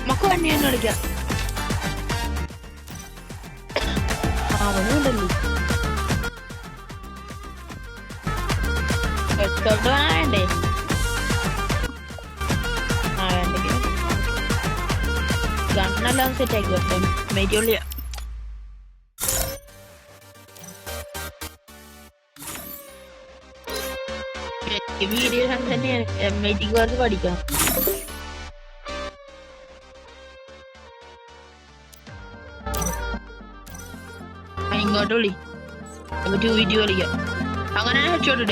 നമുക്ക് വണ്ടി തന്നെ കളിക്കാം. അവനുണ്ടല്ലോ വേണ്ടേ? വേണ്ടെങ്കിൽ ഗണ്ണെല്ലാം സെറ്റ് ആക്കി വെക്കാം. മെയ്റ്റുള്ളിയാ വീഡിയോ തന്നെയാണ്. MIT കോഴ്സ് പഠിക്കണം. ഇങ്ങോട്ട് വിളി, നമുക്ക് വീഡിയോ കളിക്കാം. അങ്ങനെ ഹെഡ്ഷോട്ട്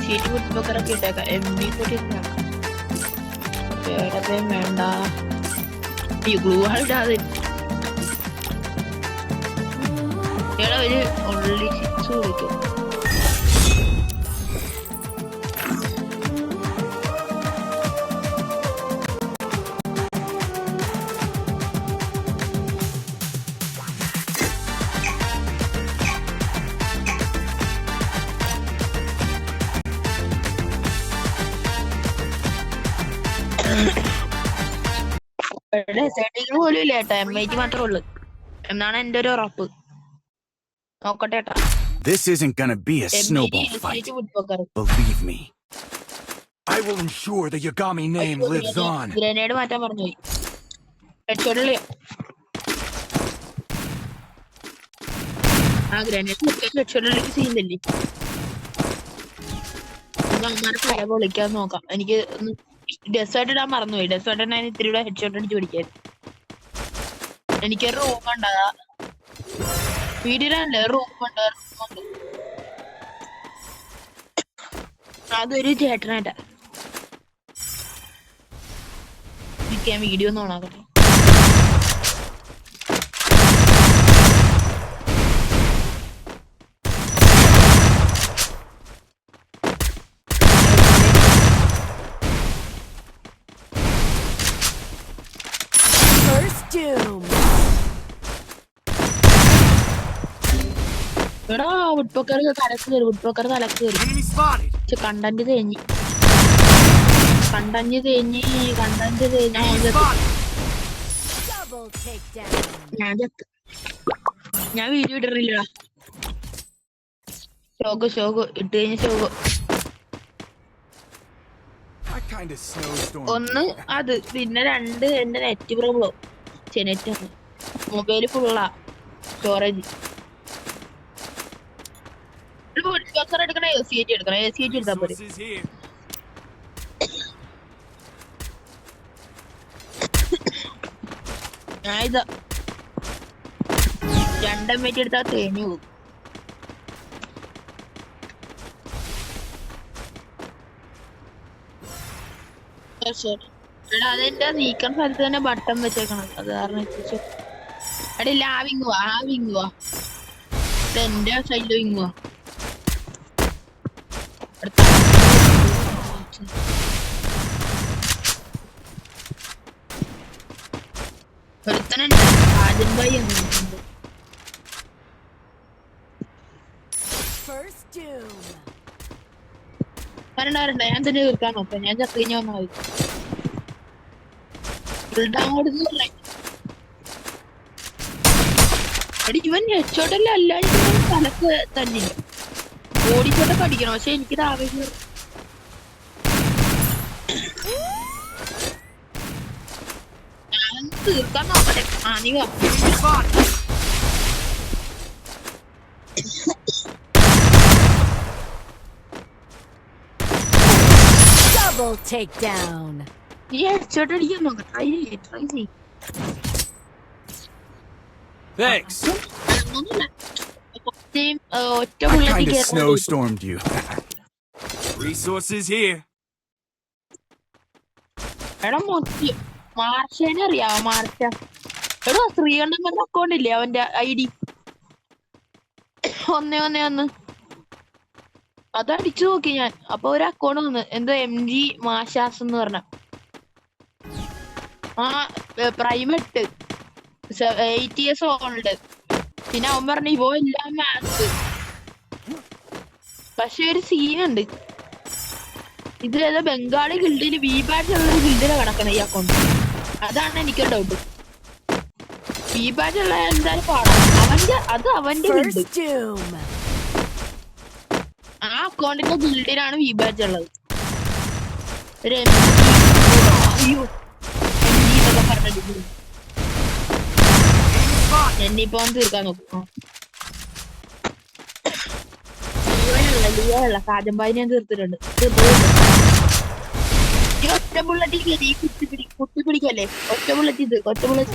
സീറ്റ് ഫുട്ബോക്കറൊക്കെ ഇട്ടേക്കാം. MB40 വേണ്ട. ഗ്ലൂ ഇടാതെ ഒരു ഓൺലി 6 വിളിക്കും. പോലും ഇല്ല ഏട്ടാ, MIT മാത്രമേ ഉള്ളു എന്നാണ് എന്റെ ഒരു ഉറപ്പ്. നോക്കട്ടെ ഏട്ടാ. This isn't gonna be a snowball fight. Believe me. I will ensure the Yagami name lives on. Grenade മാറ്റാൻ പറഞ്ഞു. ഹെഡ്ഷോട്ടില് ആ ഗ്രനേഡ് ഹെഡ്ഷോട്ടിലേക്ക് സീനില്ലേ? അങ്ങനെ വിളിക്കാൻ നോക്കാം. എനിക്ക് ഡെസേർട്ട് ഇടാൻ മറന്നുപോയി. ഡെസേർട്ട് ഞാൻ ഇത്തിരി കൂടെ ഹെഡ്ഷോട്ട് അടിച്ച് പിടിക്കാൻ. എനിക്കൊരു റൂം ഉണ്ട്, വീടിനല്ലേ റൂമുണ്ട്. അതൊരു ചേട്ടനായിട്ടാ. എനിക്ക് ഞാൻ വീഡിയോ ഒന്ന് ഓണാക്കട്ടെ. എടാ വുഡ്പക്കർ തലക്ക് കയറി, വുഡ്പക്കർ തലക്ക് കയറി. കണ്ടന്റ് തേഞ്ഞ് ഞാൻ വീഡിയോ ഇടറില്ലടാ. ഷോക്ക് ഇട്ട് കഴിഞ്ഞ ഷോക്ക് ഒന്ന് അത്, പിന്നെ 2 എന്റെ നെറ്റ് പ്രോബ്ലം. നെറ്റ് മൊബൈല് ഫുള്ളാ സ്റ്റോറേജ്. എടുക്കണേ AC എടുക്കണം. AC എടുത്താ പോരെ. ഞാൻ ഇതാ 2 MIT എടുത്താ തേഞ്ഞു പോകും. എടാ അതെന്റെ നീക്കാൻ സ്ഥലത്ത് തന്നെ ബട്ടൺ വെച്ചേക്കണം. അത് കാരണം എടില്ല, ആ വിങ്ങുവാ എന്റെ സൈഡില് വിങ്ങുവാ. ഒരുത്തനുണ്ട് രാജൻഭായി എന്നുണ്ട്. വരണ്ട ഞാൻ തന്നെ തീർക്കാൻ നോക്കാം. ഞാൻ ചത്ത് കഴിഞ്ഞ വന്നാൽ മതി. ഇവൻ ഹെഡ്ഷോട്ടല്ല, അല്ലാതെ തലക്ക് തന്നെ ഓടിച്ചോട്ടൊക്കെ അടിക്കണം. പക്ഷെ എനിക്കിത് ആവേശം. ഞാൻ തീർക്കാൻ നോക്കട്ടെ. നീ വാ. Double takedown. നീ ഹെഡ്ഷോട്ട് അടിക്കാൻ നോക്ക്. ട്രൈ ചെയ്യ്. Thanks. ഒറ്റ I kind of bullet snowstormed you. Resources here. എടാ മൊത്തി മാർഷേനെ അറിയാവോ? മാർഷ എടാ 300 അക്കൗണ്ട് ഇല്ലേ അവന്റെ ID 111. അതടിച്ചു നോക്കി ഞാൻ. അപ്പൊ ഒരു അക്കൗണ്ട് വന്ന് എന്തോ MG മാഷാസ് എന്ന് പറഞ്ഞ പ്രൈം 8 years old. പിന്നെ അവൻ പറഞ്ഞു ഇവോ എല്ലാം മാത്സ് പക്ഷെ ഒരു സീനുണ്ട്. ഇത് ഏതോ ബംഗാളി ഗിൽഡിന് വി ബാഡ്ജ് ഉള്ള ഒരു ഗിൽഡിനെ കണക്കണം ഈ അക്കൗണ്ട്. അതാണ് എനിക്ക് ഡൗട്ട്. വി ബാഡ്ജ് ഉള്ള എന്തായാലും പാടാം. അവന്റെ ഗിൽഡ്. ആ അക്കൗണ്ടിന്റെ ഗിൽഡിനാണ് വി ബാഡ്ജ് ഉള്ളത്. ഒരു എന്നിപ്പോ തീർക്കാൻ നോക്കും. ലിയോയുള്ള കാജമ്പായി ഞാൻ തീർത്തിട്ടുണ്ട്. ഈ ഒറ്റ ബുള്ളറ്റ് ഈ കുത്തിപ്പിടിക്കല്ലേ? ഒറ്റ ബുള്ളറ്റ് ഇത് ഒറ്റ ബുള്ളറ്റ്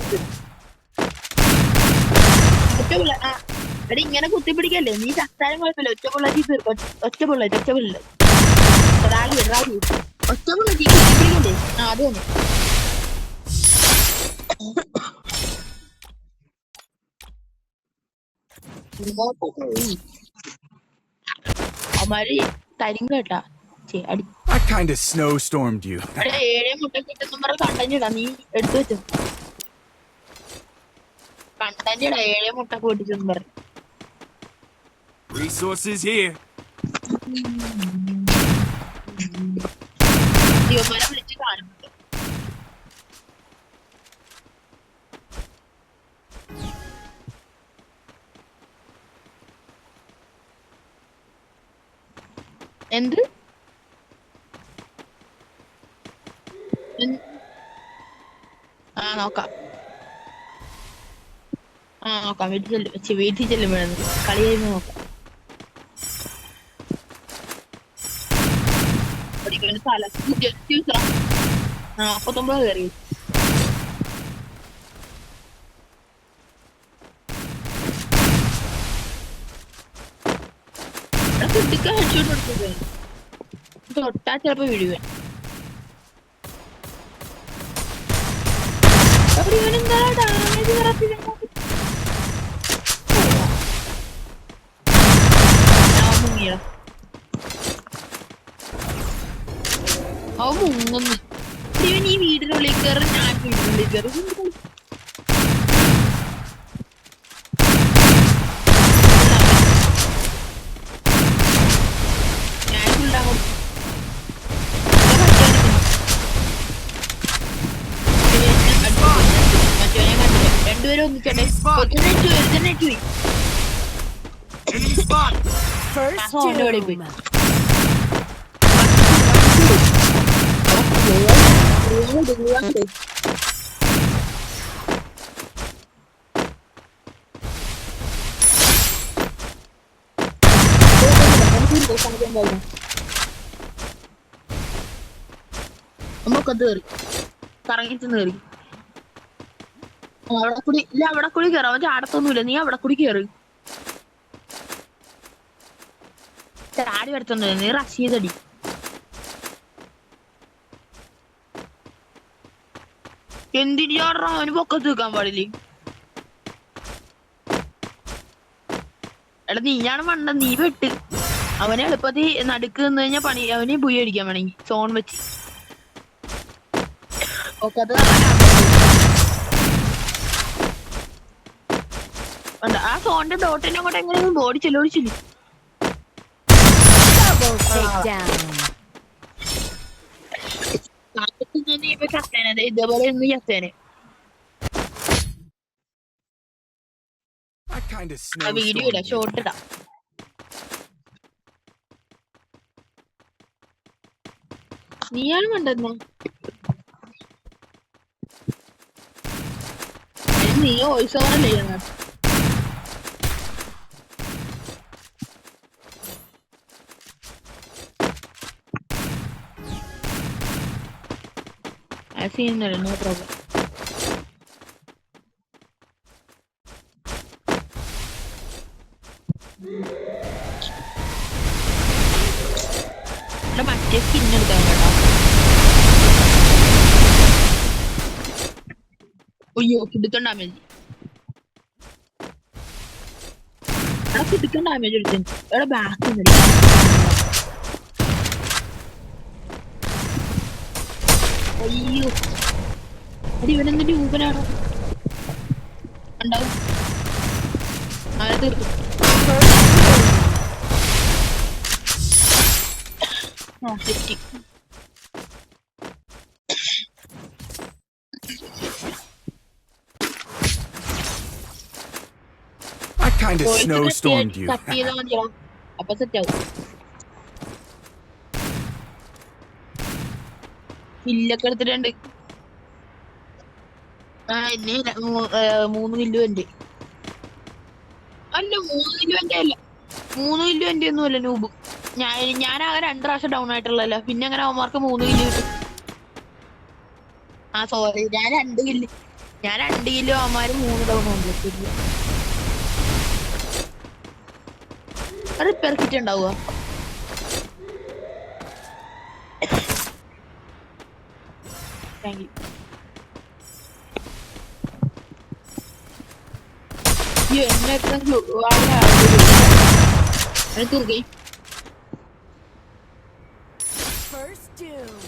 ആ എടി ഇങ്ങനെ കുത്തിപ്പിടിക്കല്ലേ? നീ ചത്താലും കുഴപ്പമില്ല. ഒറ്റ ബുള്ളറ്റ് തീർക്കും. ഒറ്റ ബുള്ളറ്റ് ഒറ്റ ബുള്ളറ്റ് കുത്തിപ്പിടിക്കല്ലേ? ആ അത് തന്നെ. അവന്മാര് തരും കേട്ടാ. I kinda snowstormed you. 7 മുട്ട കിട്ടുന്ന പറഞ്ഞ കണ്ടഞ്ഞിടാ. നീ എടുത്തു വെച്ചു കണ്ടഞ്ഞിടാ. 7 മുട്ട പൊട്ടിച്ചെന്ന് പറഞ്ഞു. Resources here. ശിവന്മാരെ വിളിച്ച് കാണുന്നുണ്ട്. എന്ത് നോക്കാം. വീട്ടിൽ ചെല്ലുമ്പോഴാണ് കളി കഴിയുമ്പോ നോക്കാം. തല 49 കയറി. തൊട്ടാ ചിലപ്പോ വീഴുവൻ. ഇവനെന്താ ഡാമേജ് മുങ്ങിയ മുങ്ങുന്നു. ഇവൻ ഈ വീടിനുള്ളിൽ കയറി. ഞാൻ വീടിനുള്ളിൽ കയറി. ഞാനുണ്ടാകും. രണ്ടുപേരും ഒന്നിച്ചോട്ടെ. നമുക്കത് കയറി കറങ്ങിട്ട് കയറി. അവിടെ കൂടി ഇല്ല, അവിടെ കൂടി കയറാം. അവൻ ചാടത്തൊന്നുമില്ല. നീ അവിടെ കൂടി കയറി. ചാടി വരത്തൊന്നുമില്ല. നീ റഷ് ചെയ്തടി. എന്തിനാ അവന് പൊക്കത്ത് നിൽക്കാൻ പാടില്ലേ? എടാ നീയാണ് മണ്ട. നീ വെട്ട്. അവനെ എളുപ്പത്തിൽ നടുക്ക് നിന്ന് കഴിഞ്ഞാൽ പണി. അവന് ബുയി അടിക്കാൻ വേണമെങ്കിൽ സോൺ വെച്ച്. ആ സോണിന്റെ ഡോട്ടിനെ അങ്ങോട്ട് എങ്ങനെയും ബോഡി ചെലോടിച്ചില്ല. ഇതേപോലെ ഒന്ന് ചത്തേനെ. വീഡിയോ ഇല്ല, ഷോർട്ട് ഇടാം. നീയാണ് കണ്ടെന്നോ? നീ വോയിസ് ഓവറല്ലേ ചെയ്യുന്നത്? ചെയ്യുന്നില്ല. No problem. മറ്റേ സ്കിൻ എടുക്കാൻ കേട്ടോ. അയ്യോ കിടുക്കൻ ഡാമേജ്. എടാ കിടുക്കൻ ഡാമേജ് എടുത്തു. എവിടെ ബാക്ക് അയ്യോ അത് ഇവനെന്തിന്റെ ഊപ്പനാണോ ഉണ്ടാവും. തെറ്റി. I kinda snowstormed you. Cut ചെയ്താൽ മതിയോ? അപ്പൊ സെറ്റ് ആവും. കില്ലൊക്കെ എടുത്തിട്ടുണ്ട്. എന്നെ 3 കിലോ ഉണ്ട്. അല്ല 3 കിലോ എന്റെ അല്ല, 3 കിലോ എന്റെ ഒന്നും അല്ല നൂബ്. ഞാനാകെ 2 പ്രാവശ്യം ഡൗൺ ആയിട്ടുള്ളല്ലോ, പിന്നെ അങ്ങനെ അവന്മാർക്ക് 3 കിലോ കിട്ടും. സോറി, ഞാൻ 2 കിലോ അവന്മാര് 3 ഡൗൺ ഉണ്ട്. റിപ്പയർ കിറ്റ് ഉണ്ടാവുക. Thank you. എന്നെ തീർക്കേ. First doom.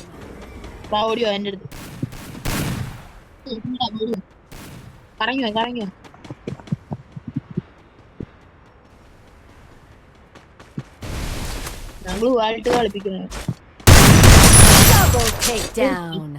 ഓടിയോ എന്റെ അടുത്ത്. കറങ്ങിയോ. ഞങ്ങള് വാലിട്ട് കളിപ്പിക്കുന്നത്. Double takedown.